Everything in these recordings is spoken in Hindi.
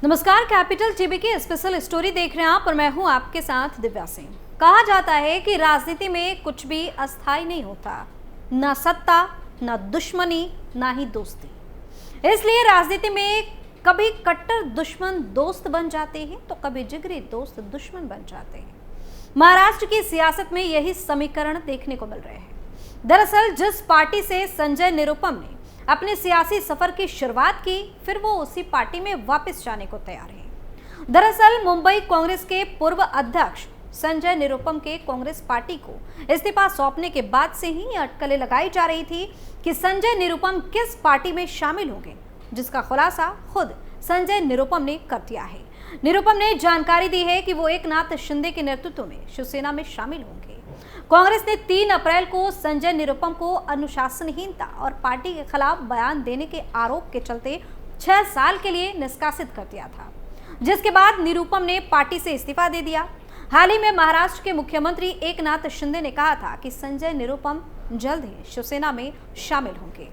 नमस्कार, कैपिटल टीवी की स्पेशल स्टोरी देख रहे हैं आप और मैं हूं आपके साथ दिव्या सिंह। कहा जाता है कि राजनीति में कुछ भी अस्थायी नहीं होता, ना सत्ता, ना दुश्मनी, ना ही दोस्ती। इसलिए राजनीति में कभी कट्टर दुश्मन दोस्त बन जाते हैं तो कभी जिगरी दोस्त दुश्मन बन जाते हैं। महाराष्ट्र की सियासत में यही समीकरण देखने को मिल रहे हैं। दरअसल जिस पार्टी से संजय निरुपम ने अपने सियासी सफर की शुरुआत की, फिर वो उसी पार्टी में वापस जाने को तैयार हैं। दरअसल मुंबई कांग्रेस के पूर्व अध्यक्ष संजय निरुपम के कांग्रेस पार्टी को इस्तीफा सौंपने के बाद से ही अटकलें लगाई जा रही थी कि संजय निरुपम किस पार्टी में शामिल होंगे, जिसका खुलासा खुद संजय निरुपम ने कर दिया है। निरुपम ने जानकारी दी है कि वो एकनाथ शिंदे के नेतृत्व में शिवसेना में शामिल होंगे। कांग्रेस ने 3 अप्रैल को संजय निरुपम को अनुशासनहीनता और पार्टी के खिलाफ बयान देने के आरोप के चलते 6 साल के लिए निष्कासित कर दिया था, जिसके बाद निरुपम ने पार्टी से इस्तीफा दे दिया। हाल ही में महाराष्ट्र के मुख्यमंत्री एकनाथ शिंदे ने कहा था कि संजय निरुपम जल्द ही शिवसेना में शामिल होंगे।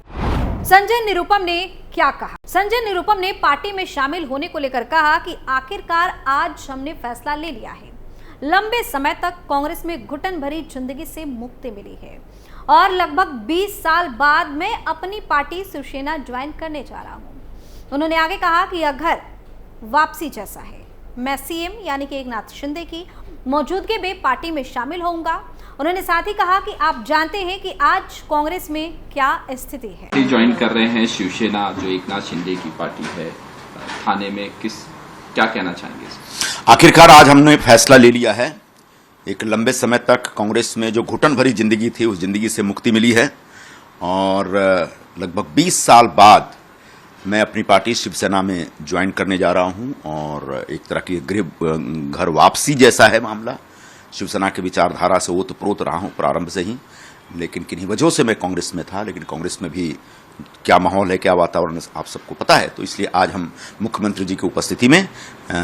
संजय निरुपम ने क्या कहा? संजय निरुपम ने पार्टी में शामिल होने को लेकर कहा कि आखिरकार आज हमने फैसला ले लिया है। लंबे समय तक कांग्रेस में घुटन भरी जिंदगी से मुक्ति मिली है और लगभग 20 साल बाद मैं अपनी पार्टी शिवसेना ज्वाइन करने जा रहा हूं। उन्होंने आगे कहा कि यह घर वापसी जैसा है। मैं सीएम यानी कि एकनाथ शिंदे की मौजूदगी में पार्टी में शामिल होऊंगा। उन्होंने साथ ही कहा कि आप जानते हैं कि आज कांग्रेस में क्या स्थिति है। ज्वाइन कर रहे हैं शिवसेना, जो एकनाथ शिंदे की पार्टी है, थाने में क्या कहना चाहेंगे? आखिरकार आज हमने फैसला ले लिया है। एक लंबे समय तक कांग्रेस में जो घुटन भरी जिंदगी थी, उस जिंदगी से मुक्ति मिली है और लगभग 20 साल बाद मैं अपनी पार्टी शिवसेना में ज्वाइन करने जा रहा हूं और एक तरह की घर वापसी जैसा है मामला। शिवसेना की विचारधारा से ओतप्रोत रहा हूं प्रारंभ से ही, लेकिन किन्हीं वजहों से मैं कांग्रेस में था, लेकिन कांग्रेस में भी क्या माहौल है, क्या वातावरण है, आप सबको पता है। तो इसलिए आज हम मुख्यमंत्री जी की उपस्थिति में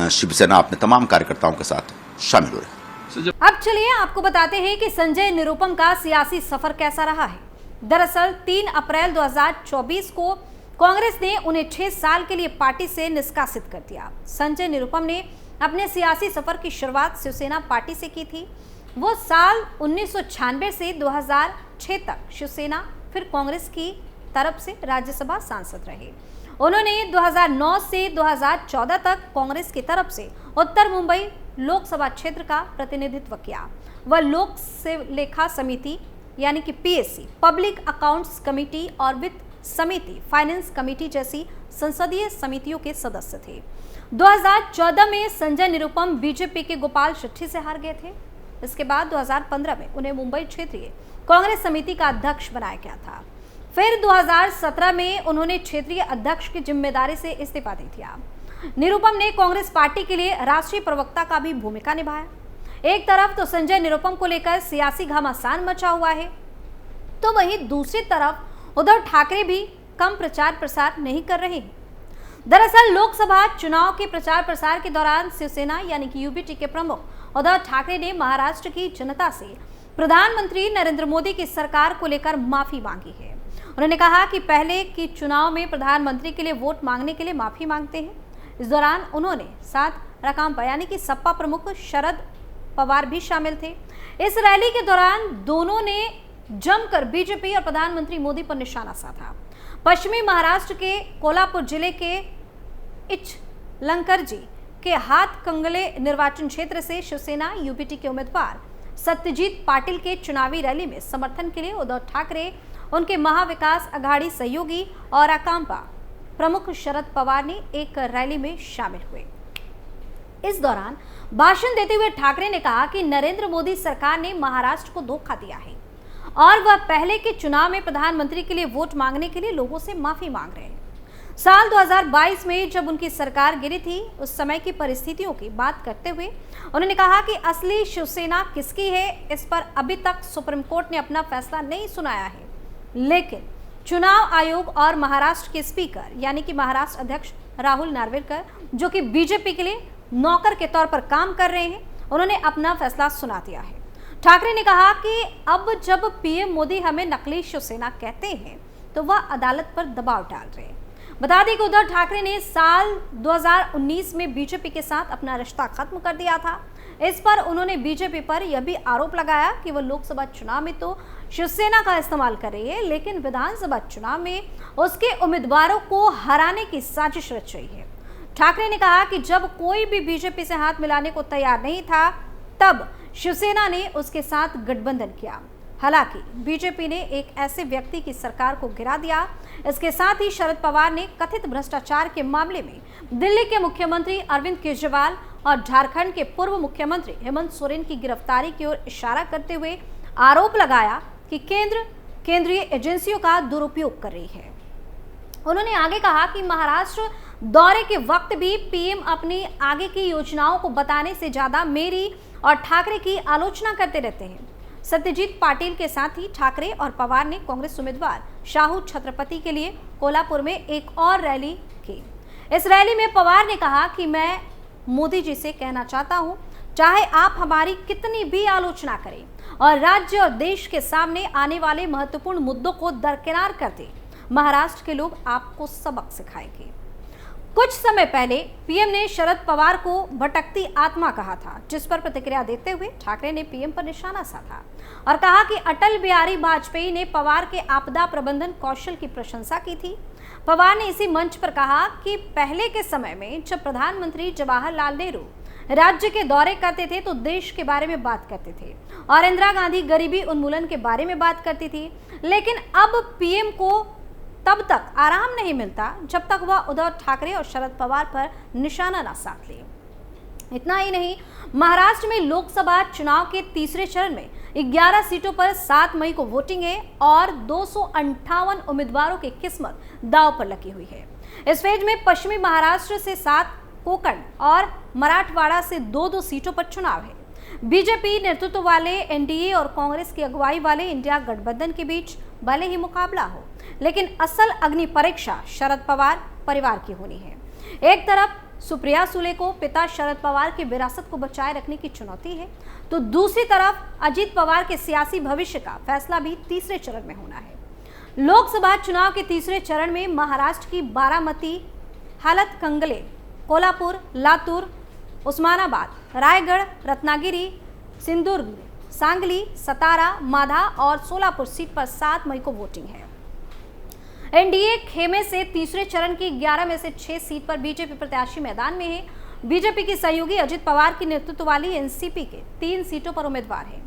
शिवसेना अपने तमाम कार्यकर्ताओं के साथ शामिल हो रहे हैं। अब चलिए आपको बताते हैं कि संजय निरुपम का सियासी सफर कैसा रहा है। दरअसल 3 अप्रैल 2024 को कांग्रेस ने उन्हें 6 साल के लिए पार्टी से निष्कासित कर दिया। संजय निरुपम ने अपने सियासी सफर की शुरुआत शिवसेना पार्टी से की थी। वो साल 1996 से 2006 तक शिवसेना फिर कांग्रेस की तरफ से राज्यसभा सांसद रहे। उन्होंने 2009 से 2014 तक कांग्रेस की तरफ से उत्तर मुंबई लोकसभा क्षेत्र का प्रतिनिधित्व किया। वह लोक लेखा समिति यानी कि पीएससी, पब्लिक अकाउंट्स कमेटी और वित्त समिति, फाइनेंस कमेटी जैसी संसदीय समितियों के सदस्य थे। 2014 में संजय निरुपम बीजेपी के गोपाल शेट्टी से हार गए थे। इसके बाद 2015 में उन्हें मुंबई क्षेत्रीय कांग्रेस समिति का अध्यक्ष बनाया गया था। फिर 2017 में उन्होंने क्षेत्रीय अध्यक्ष की जिम्मेदारी से इस्तीफा दे दिया। निरुपम ने कांग्रेस पार्टी के लिए राष्ट्रीय प्रवक्ता का भी भूमिका निभाया। एक तरफ तो संजय निरुपम को लेकर सियासी घमासान मचा हुआ है, तो वहीं दूसरी तरफ उद्धव ठाकरे भी कम प्रचार प्रसार नहीं कर रहे हैं। दरअसल लोकसभा चुनाव के प्रचार प्रसार के दौरान शिवसेना यानी कि यूबीटी के प्रमुख उद्धव ठाकरे ने महाराष्ट्र की जनता से प्रधानमंत्री नरेंद्र मोदी की सरकार को लेकर माफी मांगी है। उन्होंने कहा कि पहले की चुनाव में प्रधानमंत्री के लिए वोट मांगने के लिए माफी मांगते हैं। इस दौरान उन्होंने साथ राकांपा यानी कि सपा प्रमुख शरद पवार भी शामिल थे। इस रैली के दौरान दोनों ने जमकर बीजेपी और प्रधानमंत्री मोदी पर निशाना साधा। पश्चिमी महाराष्ट्र के कोल्हापुर जिले के इचलकरंजी के हातकंगले निर्वाचन क्षेत्र से शिवसेना यूबीटी के उम्मीदवार सत्यजीत पाटिल के चुनावी रैली में समर्थन के लिए उद्धव ठाकरे, उनके महाविकास अघाड़ी सहयोगी और राकांपा प्रमुख शरद पवार ने एक रैली में शामिल हुए। इस दौरान भाषण देते हुए ठाकरे ने कहा कि नरेंद्र मोदी सरकार ने महाराष्ट्र को धोखा दिया है और वह पहले के चुनाव में प्रधानमंत्री के लिए वोट मांगने के लिए लोगों से माफी मांग रहे हैं। साल 2022 में जब उनकी सरकार गिरी थी, उस समय की परिस्थितियों की बात करते हुए उन्होंने कहा कि असली शिवसेना किसकी है, इस पर अभी तक सुप्रीम कोर्ट ने अपना फैसला नहीं सुनाया है, लेकिन चुनाव आयोग और महाराष्ट्र के स्पीकर यानी कि महाराष्ट्र अध्यक्ष राहुल नार्वेकर, जो कि बीजेपी के लिए नौकर के तौर पर काम कर रहे हैं, उन्होंने अपना फैसला सुना दिया है। ठाकरे ने कहा कि अब जब पीएम मोदी हमें नकली शिवसेना कहते हैं तो वह अदालत पर दबाव डाल रहे हैं। बता दें कि उद्धव ठाकरे ने साल 2019 में बीजेपी के साथ अपना रिश्ता खत्म कर दिया था। इस पर उन्होंने बीजेपी पर यह भी आरोप लगाया कि वह लोकसभा चुनाव में तो शिवसेना का इस्तेमाल कर रही है, लेकिन विधानसभा चुनाव में उसके उम्मीदवारों को हराने की साजिश रच रही है। ठाकरे ने कहा कि जब कोई भी बीजेपी से हाथ मिलाने को तैयार नहीं था, तब शिवसेना ने उसके साथ गठबंधन किया। हालांकि बीजेपी ने एक ऐसे व्यक्ति की सरकार को गिरा दिया। इसके साथ ही शरद पवार ने कथित भ्रष्टाचार के मामले में दिल्ली के मुख्यमंत्री अरविंद केजरीवाल और झारखंड के पूर्व मुख्यमंत्री हेमंत सोरेन की गिरफ्तारी की ओर इशारा करते हुए आरोप लगाया कि केंद्रीय एजेंसियों का दुरुपयोग कर रही है। उन्होंने आगे कहा कि महाराष्ट्र दौरे के वक्त भी पीएम अपनी आगे की योजनाओं को बताने से ज्यादा मेरी और ठाकरे की आलोचना करते रहते हैं। सत्यजीत पाटिल के साथ ही ठाकरे और पवार ने कांग्रेस उम्मीदवार शाहू छत्रपति के लिए कोल्हापुर में एक और रैली की। इस रैली में पवार ने कहा कि मैं मोदी जी से कहना चाहता हूं, चाहे आप हमारी कितनी भी आलोचना करें और राज्य और देश के सामने आने वाले महत्वपूर्ण मुद्दों को दरकिनार कर दें, महाराष्ट्र के लोग आपको सबक सिखाएंगे। कुछ समय पहले पीएम ने शरद पवार को भटकती आत्मा कहा था, जिस पर प्रतिक्रिया देते हुए ठाकरे ने पीएम पर निशाना साधा और कहा कि अटल बिहारी वाजपेयी ने पवार के आपदा प्रबंधन कौशल की प्रशंसा की थी। पवार ने इसी मंच पर कहा कि पहले के समय में जब प्रधानमंत्री जवाहरलाल नेहरू राज्य के दौरे करते थे तो देश के बारे में बात करते थे और इंदिरा गांधी गरीबी उन्मूलन के बारे में बात करती थी, लेकिन अब पीएम को तब तक आराम नहीं मिलता जब तक वह उद्धव ठाकरे और शरद पवार पर निशाना ना साध ले। इतना ही नहीं, महाराष्ट्र में लोकसभा चुनाव के तीसरे चरण में 11 सीटों पर 7 मई को वोटिंग है और 258 उम्मीदवारों की किस्मत दांव पर लगी हुई है। इस फेज में पश्चिमी महाराष्ट्र से 7, कोंकण और मराठवाड़ा से 2-2 सीटों पर चुनाव है। बीजेपी नेतृत्व वाले एनडीए और कांग्रेस की अगुवाई वाले इंडिया गठबंधन के बीच भले ही मुकाबला हो, लेकिन असल अग्नि परीक्षा शरद पवार परिवार की होनी है। एक तरफ सुप्रिया सुले को पिता शरद पवार की विरासत को बचाए रखने की चुनौती है, तो दूसरी तरफ अजीत पवार के सियासी भविष्य का फैसला भी तीसरे चरण में होना है। लोकसभा चुनाव के तीसरे चरण में महाराष्ट्र की बारामती, हाथकंगले, कोल्हापुर, लातूर, उस्मानाबाद, रायगढ़, रत्नागिरी, सिंधुदुर्ग, सांगली, सतारा, माधा और सोलापुर सीट पर 7 मई को वोटिंग है। एनडीए खेमे से तीसरे चरण की 11 में से 6 सीट पर बीजेपी प्रत्याशी मैदान में है। बीजेपी की सहयोगी अजित पवार की नेतृत्व वाली एनसीपी के 3 सीटों पर उम्मीदवार हैं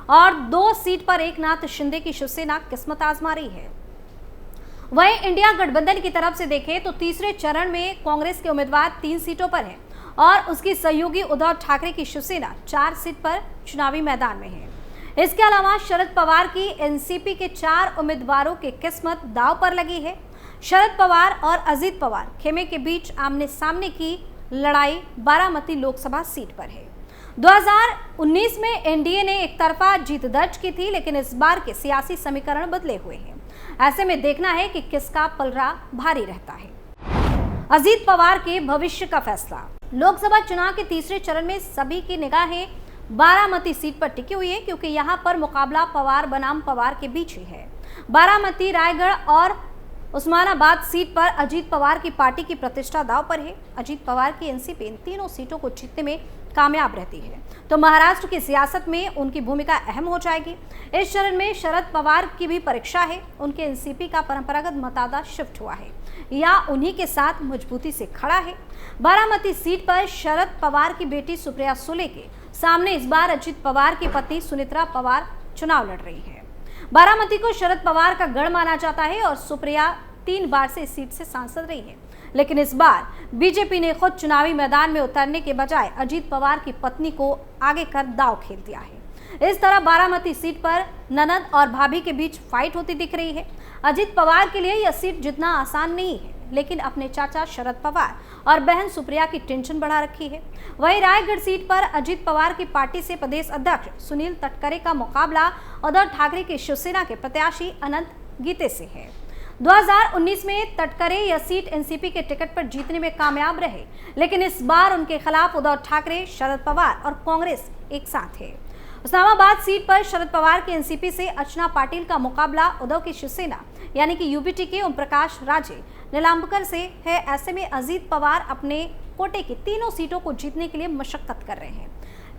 और 2 सीट पर एकनाथ शिंदे की शिवसेना किस्मत आजमा रही है। वहीं इंडिया गठबंधन की तरफ से देखें तो तीसरे चरण में कांग्रेस के उम्मीदवार 3 सीटों पर हैं और उसकी सहयोगी उद्धव ठाकरे की शिवसेना 4 सीट पर चुनावी मैदान में है। इसके अलावा शरद पवार की एनसीपी के 4 उम्मीदवारों की किस्मत दांव पर लगी है। शरद पवार और अजीत पवार खेमे के बीच आमने सामने की लड़ाई बारामती लोकसभा सीट पर है। 2019 में एनडीए ने एक तरफा जीत दर्ज की थी, लेकिन इस बार के सियासी समीकरण बदले हुए हैं। ऐसे में देखना है कि किसका पलड़ा भारी रहता है। अजीत पवार के भविष्य का फैसला। लोकसभा चुनाव के तीसरे चरण में सभी की निगाहें बारामती सीट पर टिकी हुई है, क्योंकि यहां पर मुकाबला पवार बनाम पवार के बीच ही है। बारामती, रायगढ़ और उस्मानाबाद सीट पर अजीत पवार की पार्टी की प्रतिष्ठा दांव पर है। अजीत पवार की एनसीपी इन तीनों सीटों को जीतने में कामयाब रहती है तो महाराष्ट्र की सियासत में उनकी भूमिका अहम हो जाएगी। इस चरण में शरद पवार की भी परीक्षा है। उनके एनसीपी का परंपरागत मतादा शिफ्ट हुआ है या उन्हीं के साथ मजबूती से खड़ा है। बारामती सीट पर शरद पवार की बेटी सुप्रिया सुले के सामने इस बार अजित पवार की पत्नी सुनेत्रा पवार चुनाव लड़ रही है। बारामती को शरद पवार का गढ़ माना जाता है और सुप्रिया 3 बार से इस सीट से सांसद रही है, लेकिन इस बार बीजेपी ने खुद चुनावी मैदान में उतरने के बजाय अजीत पवार की पत्नी को आगे कर दांव खेल दिया है। इस तरह बारामती सीट पर ननद और भाभी के बीच फाइट होती दिख रही है। अजीत पवार के लिए यह सीट जितना आसान नहीं है, लेकिन अपने चाचा शरद पवार और बहन सुप्रिया की टेंशन बढ़ा रखी है। वहीं रायगढ़ सीट पर अजीत पवार की पार्टी से प्रदेश अध्यक्ष सुनील तटकरे का मुकाबला उद्धव ठाकरे की शिवसेना के प्रत्याशी अनंत गीते से है। 2019 में तटकरे यह सीट एनसीपी के टिकट पर जीतने में कामयाब रहे, लेकिन इस बार उनके खिलाफ उद्धव ठाकरे, शरद पवार और कांग्रेस एक साथ है। उस्मानाबाद सीट पर शरद पवार के एनसीपी से अर्चना पाटिल का मुकाबला उद्धव की शिवसेना यानी कि यूबीटी के ओम प्रकाश राजे नीलांबकर से है। ऐसे में अजीत पवार अपने कोटे की तीनों सीटों को जीतने के लिए मशक्कत कर रहे हैं,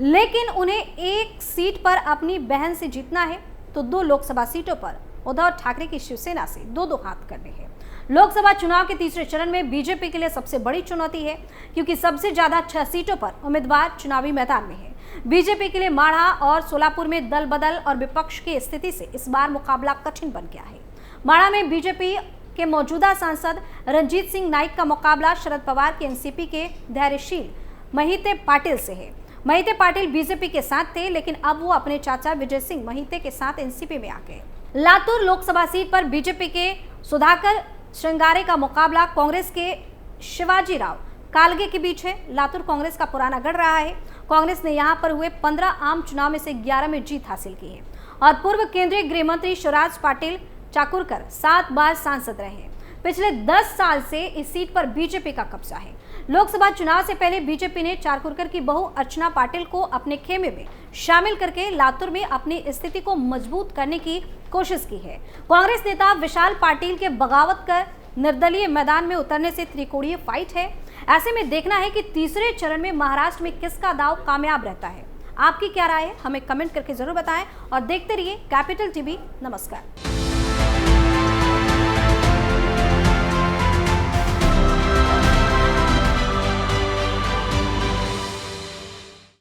लेकिन उन्हें एक सीट पर अपनी बहन से जीतना है तो 2 लोकसभा सीटों पर उद्धव ठाकरे की शिवसेना से 2-2 हाथ करने हैं। लोकसभा चुनाव के तीसरे चरण में बीजेपी के लिए सबसे बड़ी चुनौती है, क्योंकि सबसे ज्यादा 6 सीटों पर उम्मीदवार चुनावी मैदान में है। बीजेपी के लिए माढ़ा और सोलापुर में दल बदल और विपक्ष की स्थिति से इस बार मुकाबला कठिन बन गया है। माढ़ा में बीजेपी के मौजूदा सांसद रंजीत सिंह नाइक का मुकाबला शरद पवार के एनसीपी के धैर्यशील महिते पाटिल से है। महिते पाटिल बीजेपी के साथ थे, लेकिन अब वो अपने चाचा विजय सिंह महिते के साथ एनसीपी में आ गए। लातूर लोकसभा सीट पर बीजेपी के सुधाकर श्रृंगारे का मुकाबला कांग्रेस के शिवाजी राव कालगे के बीच है। लातूर कांग्रेस का पुराना गढ़ रहा है। कांग्रेस ने यहां पर हुए 15 आम चुनाव में से 11 में जीत हासिल की है और पूर्व केंद्रीय गृह मंत्री शिवराज पाटिल चाकुरकर 7 बार सांसद रहे हैं। पिछले 10 साल से इस सीट पर बीजेपी का कब्जा है। लोकसभा चुनाव से पहले बीजेपी ने चाकुरकर की बहू अर्चना पाटिल को अपने खेमे में शामिल करके लातूर में अपनी स्थिति को मजबूत करने की कोशिश की है। कांग्रेस नेता विशाल पाटिल के बगावत कर निर्दलीय मैदान में उतरने से त्रिकोणीय फाइट है। ऐसे में देखना है कि तीसरे चरण में महाराष्ट्र में किसका दाव कामयाब रहता है। आपकी क्या राय है, हमें कमेंट करके जरूर बताएं और देखते रहिए कैपिटल टीवी। नमस्कार।